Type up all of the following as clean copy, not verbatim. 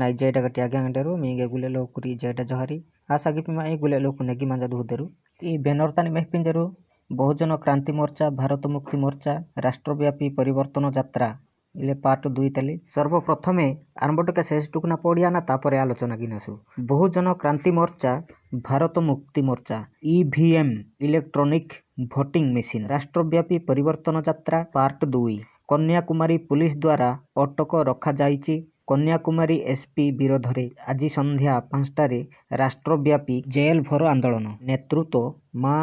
నై జేట గట్టి ఆగ్యాంగంటారు మీగే గులెలో కురి జేట జహరి ఆసాగి పిమా ఏ గులెలో కునెగి మంజా దుహుదెరు ఈ ବେନରତାନି ମେହପିଞ୍ଜରୁ ବହୁଜନ କ୍ରାନ୍ତି ମୋର୍ଚ୍ଚା ଭାରତ ମୁକ୍ତି ମୋର୍ଚ୍ଚା ରାଷ୍ଟ୍ରବ୍ୟାପୀ ପରିବର୍ତ୍ତନ ଯାତ୍ରା ଇଲେ ପାର୍ଟ 2 ତାଲି ସର୍ବପ୍ରଥମେ ଆରମ୍ଭଟକା ଶେଷଟୁକୁନା ପଡ଼ିଆ ନା ତାପରେ ଆଲୋଚନା ଗିନାସୁ ବହୁଜନ କ୍ରାନ୍ତି ମୋର୍ଚ୍ଚା ଭାରତ ମୁକ୍ତି ମୋର୍ଚ୍ଚା ଇଭିଏମ୍ ଇଲେକ୍ଟ୍ରୋନିକ ଭୋଟିଂ ମେସିନ୍ ରାଷ୍ଟ୍ରବ୍ୟାପୀ ପରିବର୍ତ୍ତନ ଯାତ୍ରା ପାର୍ଟ 2 କନ୍ୟାକୁମାରୀ ପୁଲିସ ଦ୍ୱାରା ଅଟକ ରଖାଯାଇଛି କନ୍ୟାକୁମାରୀ ଏସପି ବିରୋଧରେ ଆଜି ସନ୍ଧ୍ୟା 5টাରେ ରାଷ୍ଟ୍ରବ୍ୟାପୀ ଜେଲ ଭର ଆନ୍ଦୋଳନ ନେତୃତ୍ୱ ମା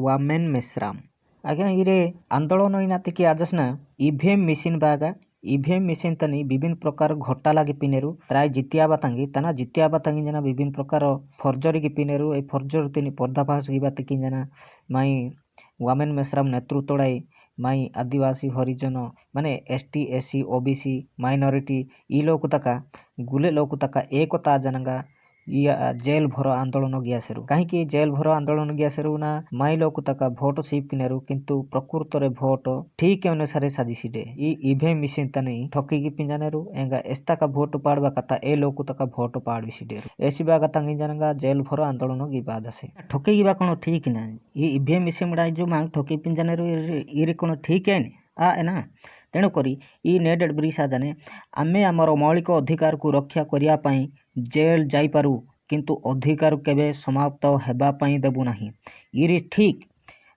ୱାମେନ ମେଶ୍ରାମ ଆଜ୍ଞା ଇରେ ଆନ୍ଦୋଳନ ଇନାତିକି ଆଜସନା ଇଭିଏମ୍ ମେସିନ୍ ବାଗା ଇଭିଏମ୍ ମେସିନ୍ ତନି ବିଭିନ୍ନ ପ୍ରକାର ଘଟା ଲାଗି ପିନେରୁ ତ୍ରାୟ ଜିତିଆ ବାତାଙ୍ଗି ତାନା ଜିତିଆ ବାତାଙ୍ଗି ଜନା ବିଭିନ୍ନ ପ୍ରକାର ଫର୍ଜରୀ କି ପିନେରୁ ଏ ଫର୍ଜରୀ ତିନି ପର୍ଦାଫାଶ କି ବାତିକି ଜନା ମାଇ ୱାମେନ ମେଶ୍ରାମ ନେତୃତ୍ୱ माई आदिवासी हरिजन माने एसटी एससी ओबीसी माइनॉरिटी ई लोग तका गुले लोग तका एकता जनंगा या जेल भरो आंदोलन गियासेरु कहीं जेल भरो आंदोलन गियासेरु ना माई लोग तका भोट सीप किनेरु किंतु प्रकृत रे भोट ठीक अनुसार साजिसिडे ई इवीएम मिशन तने ठकी की पिंजानेरु एंगा एस्ता का भोट पाड़वा कता ए लोग तका भोट पाड़विसिडेरु एसी बागा तंगी जनंगा जेल भरो आंदोलन गि बाजसे ठकी गिबा कोन ठीक ना ई इवीएम मिशन मुडा जो मांग ठकी पिंजानेरु इरे कोन ठीक है आ एना तेणु करी ई नेडेड ब्रिसा जाने आमे आमर मौलिक अधिकार को रक्षा करिया पई जेल जाई पारू किंतु अधिकार केबे समाप्त हेबा पई देबु नाही इरी ठीक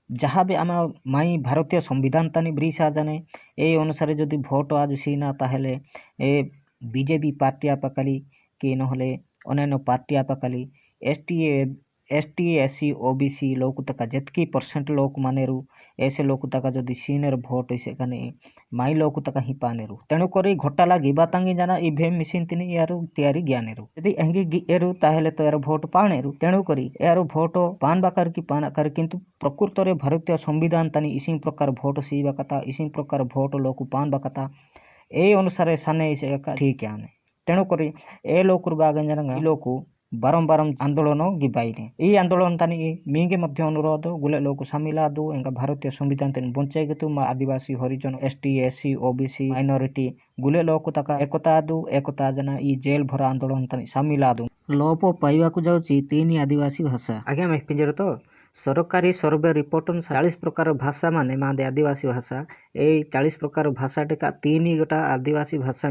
जहाँ भी आम माई भारतीय संविधान तानी ब्रिसा जाने ए अनुसार जदि भोट आज सीना ताहेले ए बीजेपी पार्टी आपाकाली कि नहले अन्य पार्टी आपाकाली एसटी एससी ओबीसी लोक तक जितकी परसेंट लोक मानेरु ऐसे लोक तक जदि सीनेर भोट इसे कने माई लोक तक ही पानेरु तेणु करी घोटा लागी बातांगी जाना इवीएम मशीन तिनी यारु तयारी ज्ञानेरु यदि एंगी एरु ताहेले तो यार भोट पानेरु तेणु करी यार भोट पान बाकर की पान कर किंतु प्रकृत रे भारतीय संविधान तानी इसी प्रकार भोट सीवा कथा इसी प्रकार भोट लोक पान बाकता ए अनुसार साने इसे ठीक है तेणु करी ए लोक बागन जना लोक बारंबार आंदोलन गिबाइने ई आंदोलन तानी मीगे मध्य अनुरोध गुले लोग सामिला दु एंगा भारतीय संविधान तन बंचाई गतु आदिवासी हरिजन एसटी एससी ओबीसी माइनॉरिटी गुले लोग तका एकता दु एकता जना ई जेल भरा आंदोलन तन सामिला दु लोप पाइबा को जाउची तीन आदिवासी भाषा आगे मैं पिंजर तो सरकारी सर्वे रिपोर्ट 40 प्रकार भाषा माने मादे आदिवासी भाषा ए 40 प्रकार भाषा टेका 3 गोटा आदिवासी भाषा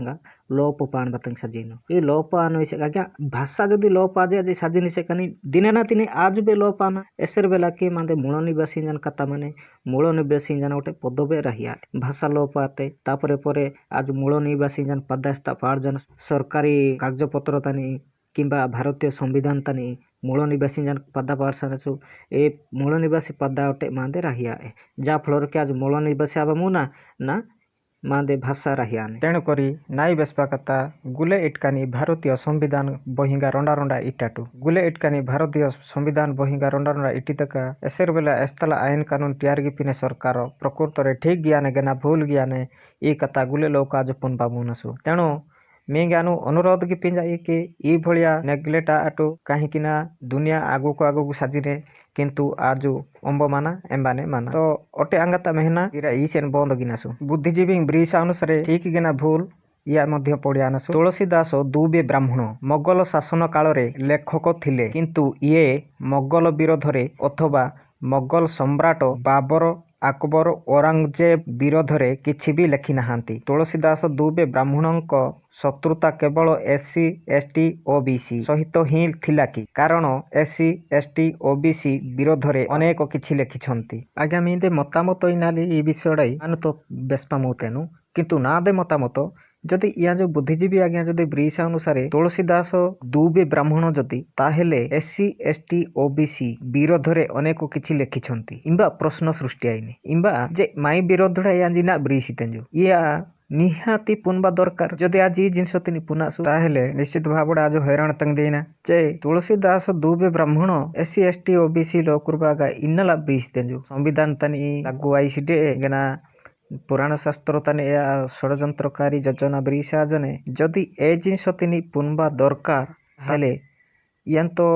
लोप पान बतंग सजीनो ये लोप आनो इसे आज्ञा भाषा जदि लोप आजे आज सजिनी से कनी दिने ना तिने आज बे लोप आना एसर बेला के मादे मूल निवासी जन कथा माने मूल निवासी जन गोटे पदबे रहिया भाषा लोप आते तापरे परे आज मूल निवासी जन पदास्था पाड़ जन सरकारी कागजपत्र तानी किंबा भारतीय संविधान तानी मूल निवासी जन पदा पार्सु ए मूल निवासी पदा उठे मादे रहिया जा फल के आज मूल निवासी आवा मुना ना मादे भाषा रहिया तेणु करी नाई बेसपा कथा गुले इटकानी भारतीय संविधान बहिंगा रंडा रंडा इटाटू गुले इटकानी भारतीय संविधान बहिंगा रंडा रंडा इटी तक एसर बेला एस्तला आईन कानून तैयार की पिने सरकार प्रकृत रे ठीक ज्ञान गेना भूल ज्ञान ई कथा गुले लोक आज पुन बाबुनसु तेणु मेगानु अनुरोध की पिंजाई कि ई भलिया नेग्लेट आटू कहीं दुनिया आगु को साजिने किंतु आजु अंब माना एम्बाने माना तो अटे आंगता मेहना इरा ईसेन बंद गिनासु बुद्धिजीवी ब्रिसा अनुसार ठीक गिना भूल या मध्य पड़ियानसु तुलसीदास दुबे ब्राह्मण मोगल शासन काल रे लेखक थिले किंतु ये मोगल विरोध रे अथवा मोगल सम्राट बाबर अकबर औरंगजेब विरोध रे किछि भी लेखि नाहांती तुलसीदास दुबे ब्राह्मणक शत्रुता केवल एससी एसटी ओबीसी सहित ही थिला कि कारण एससी एसटी ओबीसी विरोध रे अनेक किछि लेखिछंती आज्ञा मीदे मतामत इनाली ई विषय आनु तो बेस्पा मुतेनु किंतु ना दे मतामत जदि या जो बुद्धिजीवी आज्ञा जदि ब्रिसा अनुसार तुलसीदास दुबे ब्राह्मण जदि ताहेले एससी एसटी ओबीसी विरोध रे अनेक किछि लेखिछंती इम्बा प्रश्न सृष्टि आइने इम्बा जे माई विरोधडा या जिना ब्रिसितेंजु या निहाती पुनबा दरकार जदि आज जिनस तिनि पुनासु ताहेले निश्चित भाबडा आज हैरान तंग देना जे तुलसीदास दुबे ब्राह्मण एससी एसटी ओबीसी लोकुरबागा इन्नला ब्रिसितेंजु संविधान तनि लागू आइसिडे गना पुराण शास्त्र तने या षड्यंत्रकारी योजना ब्रिसा जने जदि ए जिनस तिनि पुनबा दरकार हेले यान तो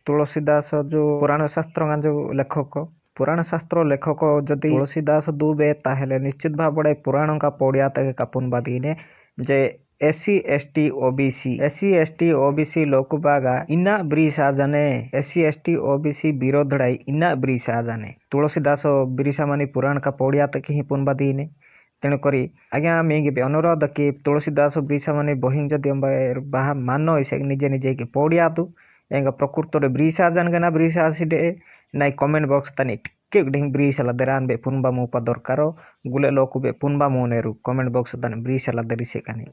तुलसीदास जो पुराण शास्त्र जो लेखक पुराण शास्त्र लेखक जदि तुलसीदास दुबे ताहेले निश्चित भावे पुराण का पौड़िया तक कापुन बादीने जे SC ST OBC लोक बागा इना ब्रीसा जाने SC ST OBC विरोधड़ाई इना ब्रीसा जाने तुलसीदास ब्रीसा मानी पुराण का पौड़िया तक ही पुन बादीने तेणुकरी आज्ञा मेगे अनुरोध कि तुलसीदास ब्रीसा माने बहिंग जदि बाहा मान इसे निजे निजे कि पौड़िया तू एंगा प्रकृत ब्रीसा जान गना ब्रीसा आसीडे नाई कमेंट बॉक्स तनी टिके डिंग ब्रीसा दरान बे पुनबा मुपा दरकारो गुले लोकु बे पुनबा मोनेरु कमेंट बॉक्स तनी ब्रीसा दरिसे कानी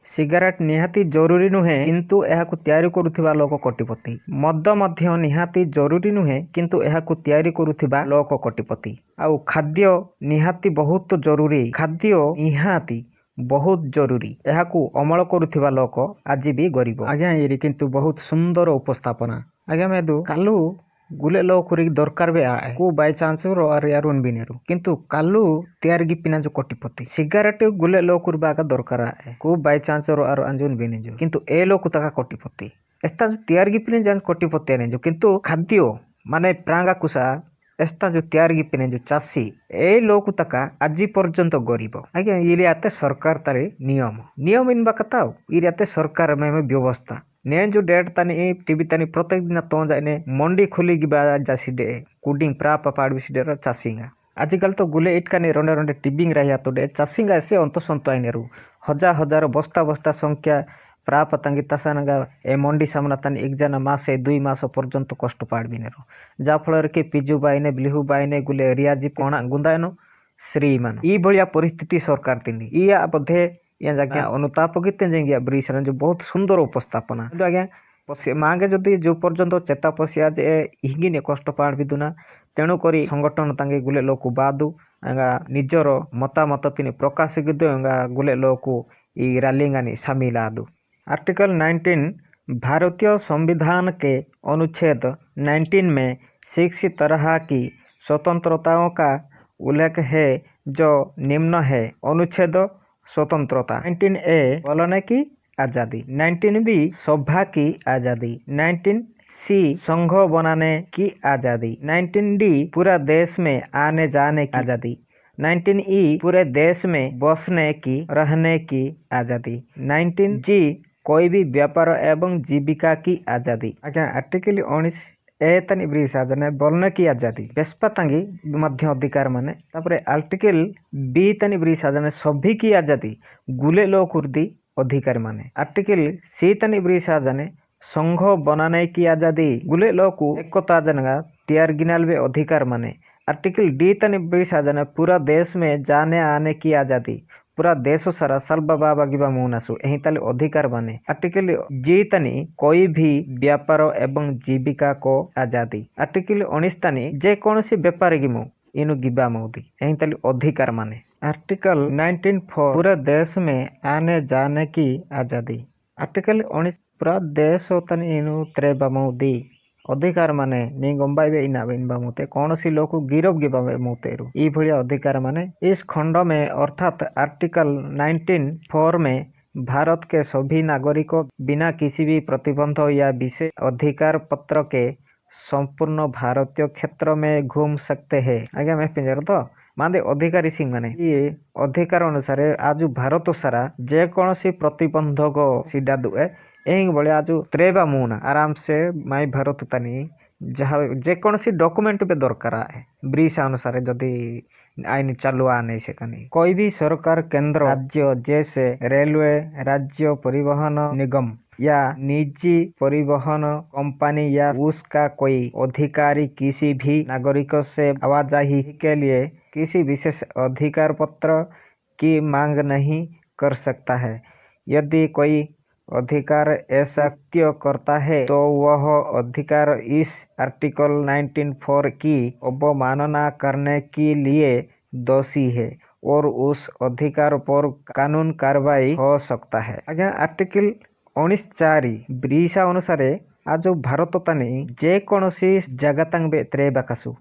सिगारेट निहाती जरूरी नुहे किंतु एहाकु तैयारी करुथिबा लोक कोटिपति मद मध्य निहाती जरूरी नुहे किंतु एहाकु तैयारी करुथिबा लोक कोटिपति आउ खाद्य निहाती बहुत जरूरी खाद्य निहाती बहुत जरूरी एहाकु अमल करुथिबा लोक आज भी गरीब आज्ञा ये किंतु बहुत सुंदर उपस्थापना आज्ञा मेदु कालू गुले लोक दरकार बे आए को बाय चांस रो आर यारुन बिनेरु किंतु कालू तैयार गिपिना जो कोटिपति सिगारेट गुले लोक बागा दरकार आए को बाय चांस रो आर अंजुन बिने जो किंतु ए लोक तका कोटिपति एस्ता जो तैयार गिपिने जान कोटिपति ने जो किंतु खाद्य माने प्रांगा कुसा एस्ता जो तैयार गिपिने जो चासी ए लोक तका आज पर्यंत गरीब आज्ञा इले आते सरकार तारे नियम इन बाकताओ इरे आते सरकार में व्यवस्था ने जो डेट तानी टीवी तानी प्रत्येक दिन तो जाने मंडी खुली गिबा जासीडे कुडिंग प्राप पाड़ बिसीडे चासींगा आजकल तो गुले इटका ने रोंडे रोंडे टीबिंग रहिया तो डे चासींगा ऐसे अंत संतु हजार बस्ता संख्या प्राप तांगी तसानगा ए मंडी सामना तानी एक जना मासे 2 मास पर्यंत कष्ट पाड़ बिनेरो जा फल के पिजु बाइने ब्लिहु बाइने गुले रियाजी कोणा गुंदायनो श्रीमान ई भलिया परिस्थिति सरकार तिनी इया बधे या जाके अनुताप गीते जेंगिया ब्रीसा जो बहुत सुंदर उपस्थापना आज्ञा मांगे जदि जो पर्यंत चेता पशिया जे हिगिने कष्ट पाड़ बिदुना तेणु करी संगठन तांगे गुले लोक बादु आंगा निजर मतामत तिनी प्रकाश गिदो आंगा गुले लोक ई रैलिंगानी शामिल आदु आर्टिकल 19 भारतीय संविधान के अनुच्छेद 19 में 6 तरह की स्वतंत्रताओं का उल्लेख है जो निम्न है अनुच्छेद स्वतंत्रता 19A बोलने की आज़ादी 19B सभा की आज़ादी 19C संघ बनाने की आज़ादी 19D पूरा देश में आने जाने की आज़ादी 19E पूरे देश में बसने की रहने की आज़ादी 19G कोई भी व्यापार एवं जीविका की आज़ादी आज्ञा आर्टिकल 19 तनी ब्रीसा जने बोलने की आजादी बेस्पा तांगी मध्य अधिकार माने तापरे आर्टिकल बी तनी ब्रीसा जने सभी की आजादी गुले लोक उर्दी अधिकार माने आर्टिकल सी तनी ब्रीसा जने संघ बनाने की आजादी गुले लोक एकता जनगा तैयार गिनाल बे अधिकार माने आर्टिकल डी तनी ब्रीसा जने पूरा देश में जाने आने की आजादी पूरा देश सारा सालबा बाबा गिबा मुनासु एही ताले अधिकार माने आर्टिकल जी तनी कोई भी व्यापार एवं जीविका को आजादी आर्टिकल 19 तनी जे कोनसी व्यापार गिमु इनु गिबा मोदी एही ताले अधिकार माने आर्टिकल 19 पूरे देश में आने जाने की आजादी आर्टिकल 19 पूरा देश तनी इनु त्रेबा मोदी अधिकार माने नहीं गंबाइबे इना मते कौन सी लोग गिरफ गिबाबे मोतेरु ई भलिया अधिकार माने इस खंड में अर्थात आर्टिकल 19(4) में भारत के सभी नागरिकों बिना किसी भी प्रतिबंध या विशेष अधिकार पत्र के संपूर्ण भारतीय क्षेत्र में घूम सकते हैं आज्ञा मैं पिंजर तो माने अधिकारी सिंह माने ये अधिकार अनुसार आज भारत सारा जे कौन सी प्रतिबंधक सीधा दुए एही बड़े आज त्रेबा मुना आराम से माई भारत तानी जहाँ जेकोसी डॉक्यूमेंट पे दरकार है ब्रिज अनुसार जदि आईन चालू आने से कनी कोई भी सरकार केंद्र राज्य जैसे रेलवे राज्य परिवहन निगम या निजी परिवहन कंपनी या उसका कोई अधिकारी किसी भी नागरिक से आवाजाही के लिए किसी विशेष अधिकार पत्र की मांग नहीं कर सकता है। यदि कोई अधिकार ऐसा करता है तो वह अधिकार इस आर्टिकल 19(4) की अवमानना करने के लिए दोषी है और उस अधिकार पर कानून कार्रवाई हो सकता है। आगे आर्टिकल 19(4) ब्रिसा अनुसार आज भारत तानी जे कोनसी जगह तांबे त्रेबाकासु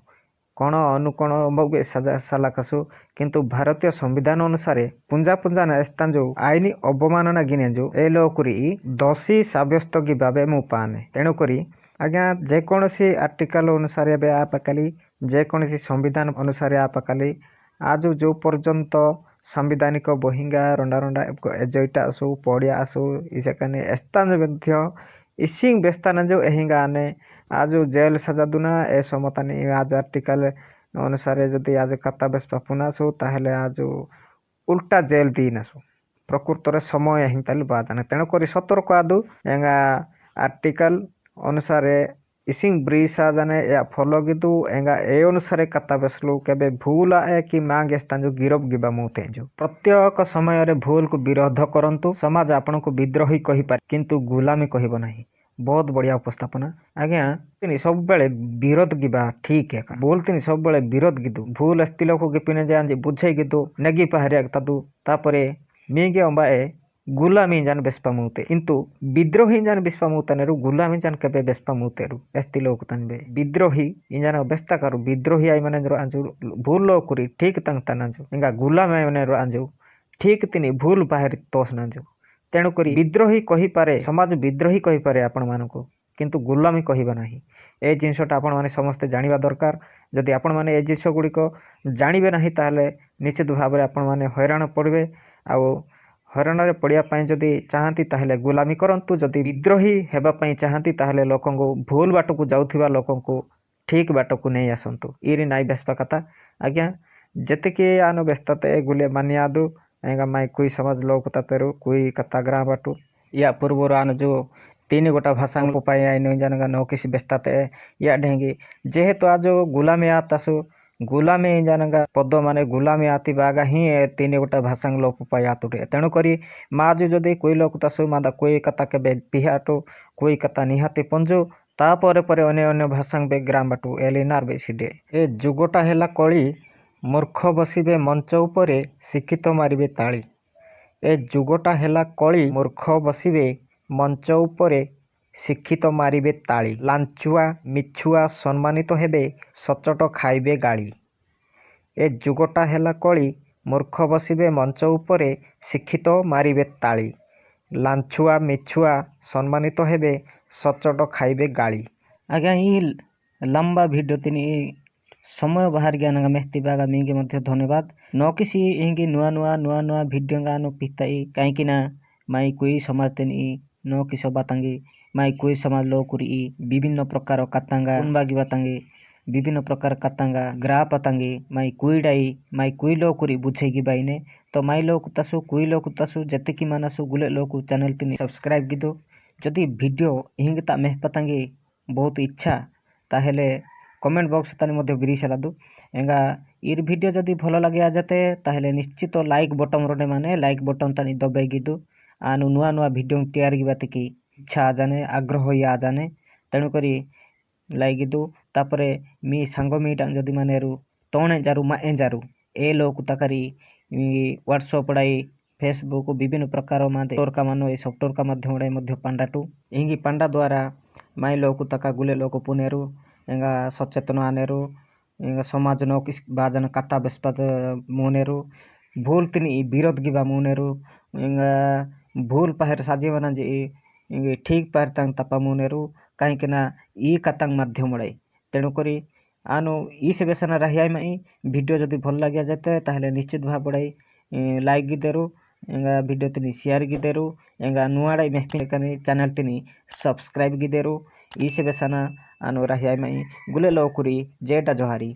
कौन अनुकोण बे सालाकासु किंतु भारतीय संविधान अनुसार पुंजा पुंजा स्थान जो आईनी अवमानना गिने जो ए लोकरी दोषी साब्यस्त की भावे मु पाने तेणुकरी ଆଜ୍ଞା ଯେକୌଣସି ଆର୍ଟିକଲ ଅନୁସାରେ ଏବେ ଆପକାଲି ଯେକୌଣସି ସମ୍ବିଧାନ ଅନୁସାରେ ଆପକାଲି ଆଜ ଯେଉଁ ପର୍ଯ୍ୟନ୍ତ ସାମ୍ବିଧାନିକ ବହିଙ୍ଗା ରଣ୍ଡା ରଣ୍ଡା ଏଜଇଟା ଆସୁ ପଡ଼ିଆ ଆସୁ ଇସେକାନେ ଏସ୍ତାନ ମଧ୍ୟ ଇସିଂ ବେସ୍ତାନ ଯେଉଁ ଏହିଙ୍ଗା ଆନେ ଆଜ ଜେଲ ସଜା ଦୁନା ଏ ସମତାନି ଆଜ ଆର୍ଟିକଲ ଅନୁସାରେ ଯଦି ଆଜ କାତା ବେଶ ପାପୁନା ଆସୁ ତାହେଲେ ଆଜ ଉଲ୍ଟା ଜେଲ ଦିନ ଆସୁ ପ୍ରକୃତରେ ସମୟ ହିଁ ତାହେଲେ ବାଜାନେ ତେଣୁକରି ସତର୍କ ଆଦୁ ଏଙ୍ଗା ଆର୍ଟିକଲ ଅନୁସାରେ ଇସିଂ ବ୍ରିସା ଜାନେ या फॉलो कितु एंगा ए अनुसारे कता बेसलु केबे भूल आए कि मांग स्तान जो गिरफ गिबा मुते जो प्रत्येक समय रे भूल को विरोध करंतु समाज आपण को विद्रोही कहि पार किंतु गुलामी कहबो नाही। बहुत बढ़िया उपस्थापना आज्ञा तिनी सब बेले विरोध गिबा ठीक है बोल तिनी सब बेले विरोध गिदु भूल अस्तिलो को गिपिने जान बुझे गिदु नेगी पहारिया तदु तापरे मीगे अंबाए गुलामी जान बेस्पा मुते किंतु विद्रोही जान बेस्पा मुतनेरु गुलामी जान केबे बेस्पा मुतेरु एस्ति लोक तनबे विद्रोही इंजान बेस्ता करू विद्रोही आई माने रो आंजु भूल लोकुरी ठीक तंग तनाजु इंगा गुलाम आई माने रो आंजु ठीक तिनी भूल बाहर तोस नाजु तेणु करी विद्रोही कहि पारे समाज विद्रोही कहि पारे आपण मानको किंतु गुलामी कहिबा नाही ए जिनसटा आपण माने समस्त जानिबा दरकार जदि आपण माने ए जिनस गुडी को जानिबे नाही ताले निश्चित भाबरे आपण माने हैरान पड़बे आउ हरणरे पड़िया जदि चाहती ताहले गुलामी करंतु जदि विद्रोही हेबा पई चाहती ताहले लोकन को भूल बाट को जाउथिबा लोकन को ठीक बाट को नहीं आसंतु इरी नाई बेस्पा कथा आज्ञा जतिके आनो बेस्तते गुले मानियादु एंगा माई कोई समाज लोक ततेरु कोई कथा ग्राम बाटू या पूर्वर आनो जो तीन गोटा भाषा को पाई आई न जानगा नो किसी बेस्ताते या ढेंगी जेहेतु आज गुलामी आतासु गुलामी जानगा पद माने गुलामी आती बागा ही तीन गोटा भाषा लोप पाई आतुटे तेणु करी माजु जदि कोई लोक तासु मादा कोई कथा के पिहाटो कोई कथा निहाती पंजु तापर परे अन्य अन्य भाषा ग्राम बाटू एलिनार बेसिडे ए जुगटा हेला कली मूर्ख बसिबे मंच उपरे शिक्षित मारिबे ताली ए जुगटा हेला कली मूर्ख बसिबे मंच उपरे शिक्षित मारिबे ताली लांचुआ मिछुआ सम्मानित हेबे सचट खाइबे गाड़ी ए जुगटा हेला कली मूर्ख बसिबे मंच उपरे शिक्षित मारिबे ताली लांचुआ मिछुआ सम्मानित हेबे सचट खाइबे गाड़ी आज्ञा ये लंबा भिडियो तीन समय बाहर गया मेहती बागा मिंगे मध्य धन्यवाद न किसी इंगे नुआ नुआ नुआ नुआ भिडियो गानो पिताई कहीं ना माई कोई समाज तेनी न किस बातांगे माई कोई समाज लो कुरी विभिन्न प्रकार कातांगा उनबागी बातांगे विभिन्न प्रकार कातांगा ग्रा पातांगे माई कोई डाई माई कोई लो कुरी बुझेगी बाईने तो माई लो कुतासु कोई लो कुतासु जते की मानासु गुले लो कु चैनल तीन सब्सक्राइब गिदो जदि भिडियो हिंगता मेह पातांगे बहुत इच्छा ताहेले कमेंट बॉक्स तानी मध्य बिरी सलादु एंगा इर वीडियो जदि भल लगे जाते ताहेले निश्चित लाइक बटन रोने माने लाइक बटन तानी दबाई गिदु आनु नुआ नुआ वीडियो तैयार की इच्छा आ जाने आग्रह आ जाने तेणु करी लाइक गिदु तापरे मी सांग मीटा जदि माने रु तणे जारु माए जारु ए लोक ताकरी व्हाट्सएप डाई फेसबुक विभिन्न प्रकार टोरका मानो ए सब टोरका माध्यम मध्य पांडाटू इंगी पांडा द्वारा माई लोक तका गुले लोक पुनेरु एंगा सचेतन आनेरु एंगा समाज नो किस बाजन कथा बेस्पत मुनेरु भूल तिनी विरोध गिबा मुनेरु एंगा भूल पहर साजी बना जे इंगे ठीक पहर तंग तपा मुनेरु कहीं के ना ई कतंग माध्यम रे तेणु करी आनो ई से बेसना रहिया माई वीडियो जदि भल लागिया जाते ताहले निश्चित भाव पड़ाई लाइक गिदेरु एंगा वीडियो तिनी शेयर गिदेरु एंगा नुआड़ाई महफिल कने चैनल तिनी सब्सक्राइब गिदेरु ई से बेसना आनो रहिया माई गुले लोकुरी जेटा जोहारी।